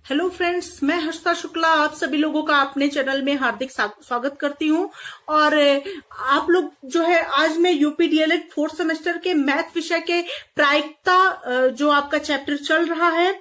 Hello friends, मैं हर्षिता शुक्ला आप सभी लोगों का अपने चैनल में हार्दिक स्वागत करती हूं। और आप लोग जो है, आज मैं यूपी डीएलएड 4th सेमेस्टर के मैथ विषय के प्रायिकता जो आपका चैप्टर चल रहा है,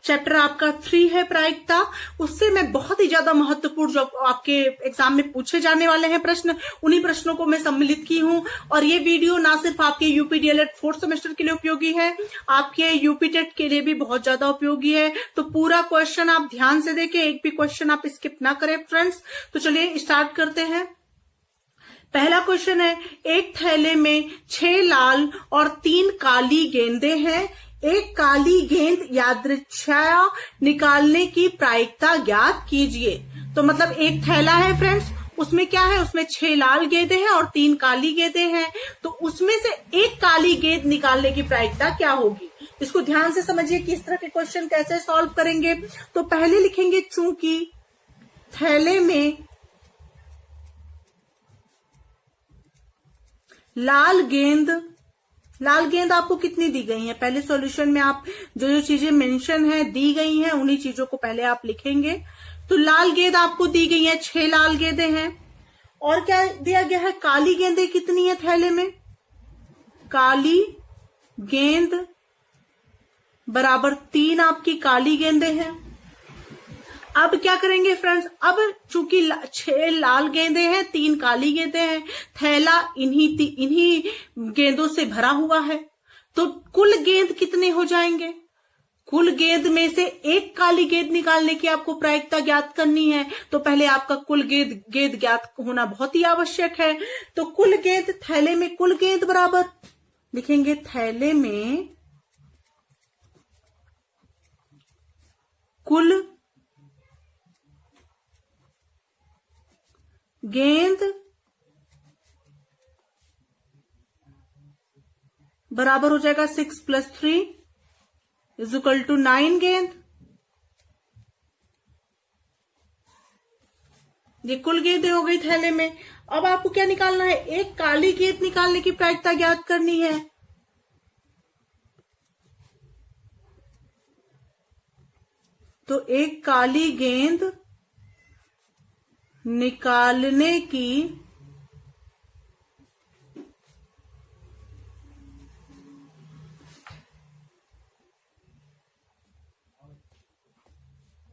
चैप्टर आपका 3 है प्रायिकता, उससे मैं बहुत ही ज्यादा महत्वपूर्ण जो आपके एग्जाम में पूछे जाने वाले हैं प्रश्न, उन्हीं प्रश्नों को मैं सम्मिलित की हूं। और ये वीडियो ना सिर्फ आपके यूपी डीएलएड 4th सेमेस्टर के लिए उपयोगी है, आपके यूपी टेट के लिए भी बहुत ज्यादा उपयोगी है। तो पूरा क्वेश्चन आप ध्यान से देखें, एक भी क्वेश्चन आप स्किप ना करें फ्रेंड्स। तो चलिए स्टार्ट करते हैं। पहला क्वेश्चन है, एक थैले में 6 लाल और 3 काली गेंदें हैं। एक काली गेंद यादृच्छया निकालने की प्रायिकता ज्ञात कीजिए। तो मतलब एक थैला है फ्रेंड्स, उसमें क्या है, उसमें 6 लाल गेंदें हैं और 3 काली गेंदें हैं। तो उसमें से एक काली गेंद निकालने की प्रायिकता क्या होगी? इसको ध्यान से समझिए कि इस तरह के क्वेश्चन कैसे सॉल्व करेंगे। तो पहले लिखेंगे, चूंकि थैले में लाल गेंद आपको कितनी दी गई है, पहले सॉल्यूशन में आप जो जो चीजें मेंशन है दी गई हैं उन्हीं चीजों को पहले आप लिखेंगे। तो लाल गेंद आपको दी गई है, 6 लाल गेंदें हैं। और क्या दिया गया है, काली गेंदें कितनी है थैले में, काली गेंद बराबर 3 आपकी काली गेंदें हैं। अब क्या करेंगे फ्रेंड्स, अब चूंकि 6 लाल गेंदें हैं, 3 काली गेंदें हैं, थैला इन्हीं गेंदों से भरा हुआ है। तो कुल गेंद कितने हो जाएंगे, कुल गेंद में से एक काली गेंद निकालने की आपको प्रायिकता ज्ञात करनी है। तो पहले आपका कुल गेंद ज्ञात होना बहुत ही आवश्यक है। तो कुल गेंद, थैले में कुल गेंद बराबर लिखेंगे, थैले में कुल गेंद बराबर हो जाएगा 6 + 3 = 9 गेंद। ये कुल गेंदें हो गई थैले में। अब आपको क्या निकालना है, एक काली गेंद निकालने की प्रायिकता ज्ञात करनी है। तो एक काली गेंद निकालने की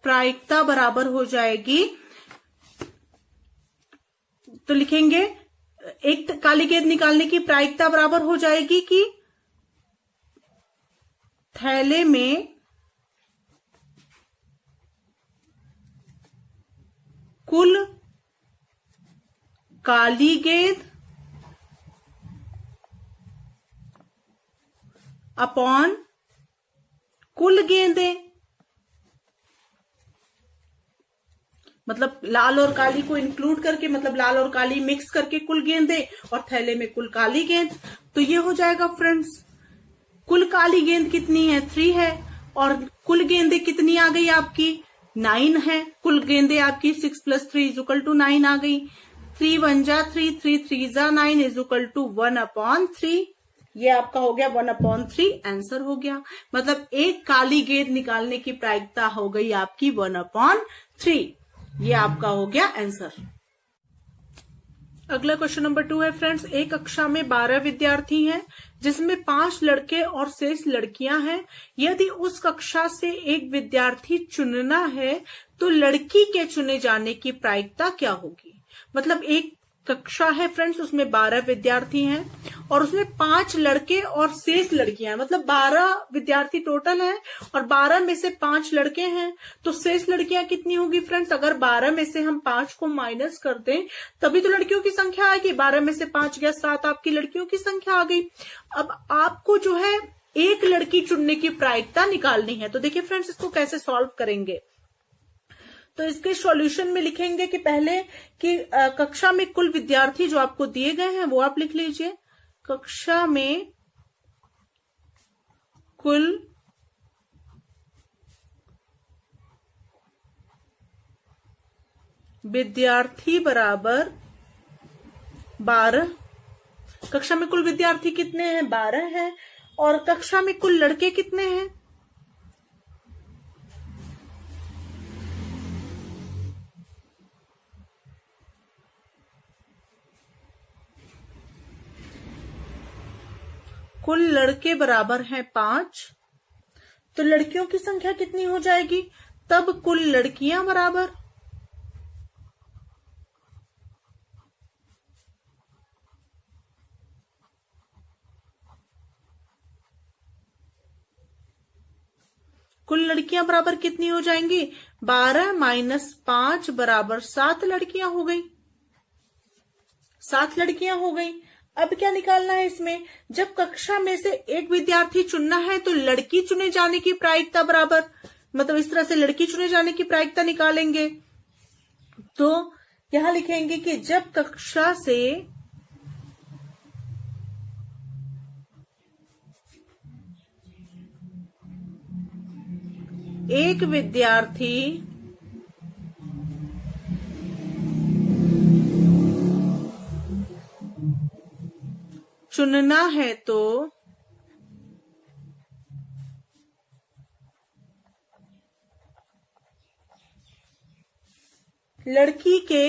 प्रायिकता बराबर हो जाएगी, तो लिखेंगे एक काली गेंद निकालने की प्रायिकता बराबर हो जाएगी कि थैले में कुल काली गेंद अपॉन कुल गेंदें, मतलब लाल और काली को इंक्लूड करके, मतलब लाल और काली मिक्स करके कुल गेंदें, और थैले में कुल काली गेंद। तो ये हो जाएगा फ्रेंड्स, कुल काली गेंद कितनी है, 3 है, और कुल गेंदें कितनी आ गई आपकी, 9 है। कुल गेंदें आपकी 6 + 3 = 9 आ गई। 3 × 1 = 3, 3 × 3 = 9 = 1/3। ये आपका हो गया 1/3, आंसर हो गया। मतलब एक काली गेंद निकालने की प्रायिकता हो गई आपकी 1/3। ये आपका हो गया आंसर। अगला क्वेश्चन नंबर 2 है फ्रेंड्स, एक कक्षा में 12 विद्यार्थी हैं जिसमें 5 लड़के और शेष लड़कियां हैं। यदि उस कक्षा से एक विद्यार्थी चुनना है तो लड़की के चुने जाने की प्रायिकता क्या होगी। मतलब एक कक्षा है फ्रेंड्स, उसमें 12 विद्यार्थी हैं और उसमें 5 लड़के और शेष लड़कियां, मतलब 12 विद्यार्थी टोटल हैं और 12 में से 5 लड़के हैं। तो शेष लड़कियां कितनी होगी फ्रेंड्स, अगर 12 में से हम 5 को माइनस कर दें तभी तो लड़कियों की संख्या आएगी। 12 में से 5 गया 7, आपकी लड़कियों की संख्या आ गई। अब आपको जो है एक लड़की चुनने की प्रायिकता निकालनी है। तो देखिए फ्रेंड्स, इसको कैसे सॉल्व करेंगे। तो इसके सॉल्यूशन में लिखेंगे कि पहले कि कक्षा में कुल विद्यार्थी जो आपको दिए गए हैं वो आप लिख लीजिए। कक्षा में कुल विद्यार्थी बराबर 12। कक्षा में कुल विद्यार्थी कितने हैं, 12 हैं। और कक्षा में कुल लड़के कितने हैं, कुल लड़के बराबर हैं 5, तो लड़कियों की संख्या कितनी हो जाएगी? तब कुल लड़कियां बराबर कितनी हो जाएंगी? 12 माइनस 5 बराबर 7 लड़कियां हो गई। 7 लड़कियां हो गई। अब क्या निकालना है इसमें? जब कक्षा में से एक विद्यार्थी चुनना है तो लड़की चुने जाने की प्रायिकता बराबर, मतलब इस तरह से लड़की चुने जाने की प्रायिकता निकालेंगे। तो यहां लिखेंगे कि जब कक्षा से एक विद्यार्थी चुनना है तो लड़की के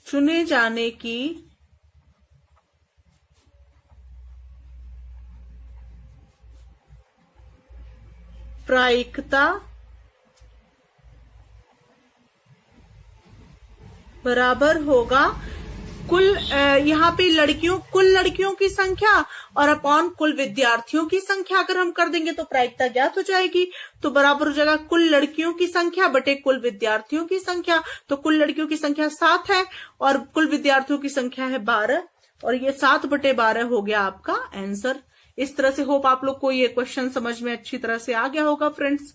चुने जाने की प्रायिकता बराबर होगा यहाँ पे कुल लड़कियों की संख्या और अपॉन कुल विद्यार्थियों की संख्या अगर हम कर देंगे तो प्रायिकता ज्ञात हो जाएगी। तो बराबर हो जाएगा कुल लड़कियों की संख्या बटे कुल विद्यार्थियों की संख्या। तो कुल लड़कियों की संख्या 7 है और कुल विद्यार्थियों की संख्या है 12, और ये 7 बटे 12 हो गया आपका आंसर। इस तरह से होप आप लोग को ये क्वेश्चन समझ में अच्छी तरह से आ गया होगा फ्रेंड्स।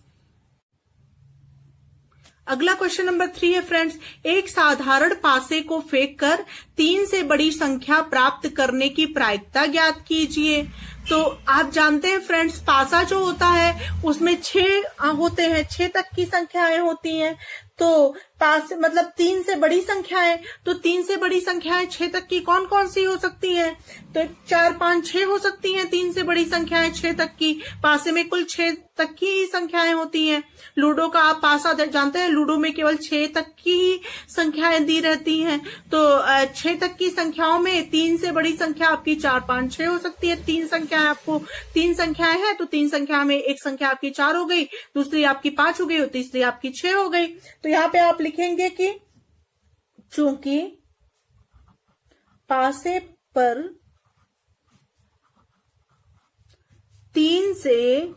अगला क्वेश्चन नंबर 3 है फ्रेंड्स, एक साधारण पासे को फेंक कर 3 से बड़ी संख्या प्राप्त करने की प्रायिकता ज्ञात कीजिए। तो आप जानते हैं फ्रेंड्स, पासा जो होता है उसमें 6 होते हैं, 6 तक की संख्याएं होती हैं। तो पास मतलब 3 से बड़ी संख्याएं, तो 3 से बड़ी संख्याएं 6 तक की कौन कौन सी हो सकती हैं? तो 4, 5, 6 हो सकती हैं 3 से बड़ी संख्याएं 6 तक की। पासे में कुल 6 तक की ही संख्याएं होती हैं। लूडो का आप पासा जानते हैं, लूडो में केवल 6 तक की ही संख्याएं दी रहती हैं। तो 6 तक की संख्याओं में 3 से बड़ी संख्या आपकी 4, 5, 6 हो सकती है। 3 संख्याएं हैं तो 3 संख्या में एक संख्या आपकी 4 हो गई, दूसरी आपकी 5 हो गई और तीसरी आपकी 6 हो गई। तो यहाँ पे आप लिखेंगे कि चूंकि पासे पर 3 से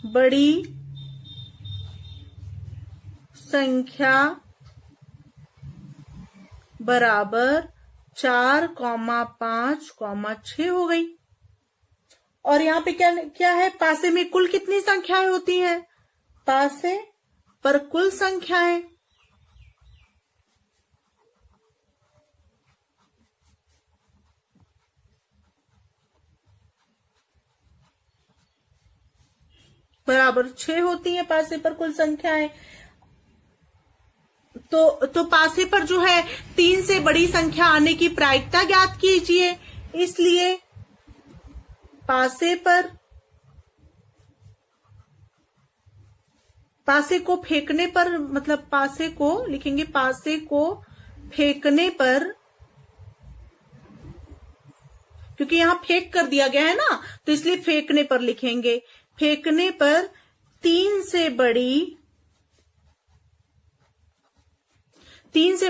बड़ी संख्या बराबर 4, 5, 6 हो गई। और यहाँ पे क्या है? पासे में कुल कितनी संख्याएं होती हैं? पासे पर कुल संख्याएं बराबर 6 होती हैं। पासे पर कुल संख्याएं तो पासे पर जो है 3 से बड़ी संख्या आने की प्रायिकता ज्ञात कीजिए। इसलिए पासे को फेंकने पर, मतलब पासे को लिखेंगे, पासे को फेंकने पर, क्योंकि यहां फेंक कर दिया गया है ना, तो इसलिए फेंकने पर लिखेंगे। फेंकने पर 3 से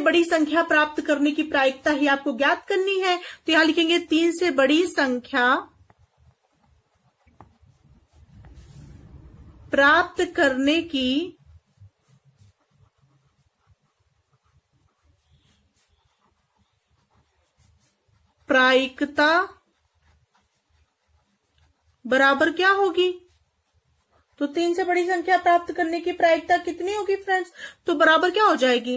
बड़ी संख्या प्राप्त करने की प्रायिकता ही आपको ज्ञात करनी है। तो यहां लिखेंगे 3 से बड़ी संख्या प्राप्त करने की प्रायिकता बराबर क्या होगी? तो 3 से बड़ी संख्या प्राप्त करने की प्रायिकता कितनी होगी फ्रेंड्स? तो बराबर क्या हो जाएगी?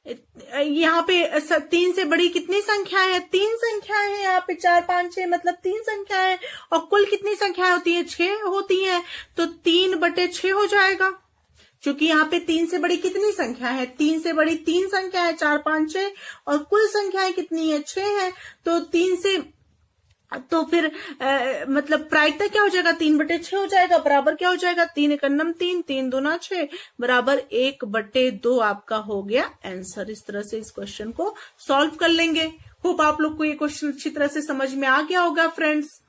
यहाँ पे 3 से बड़ी कितनी संख्याएं हैं? 3 संख्याएं हैं यहाँ पे, 4, 5, 6 मतलब 3 संख्याएं। और कुल कितनी संख्याएं होती है? 6 होती हैं। तो 3 बटे 6 हो जाएगा, क्योंकि यहाँ पे 3 से बड़ी कितनी संख्या है? 3 से बड़ी 3 संख्या है, 4, 5, 6, और कुल संख्याएं कितनी है? 6 है। तो 3 से तो फिर मतलब प्रायिकता क्या हो जाएगा, 3/6 हो जाएगा, बराबर क्या हो जाएगा, 3 × 3, 3×2 = 6, बराबर 1/2 आपका हो गया आंसर। इस तरह से इस क्वेश्चन को सॉल्व कर लेंगे। होप आप लोग को ये क्वेश्चन अच्छी तरह से समझ में आ गया होगा फ्रेंड्स।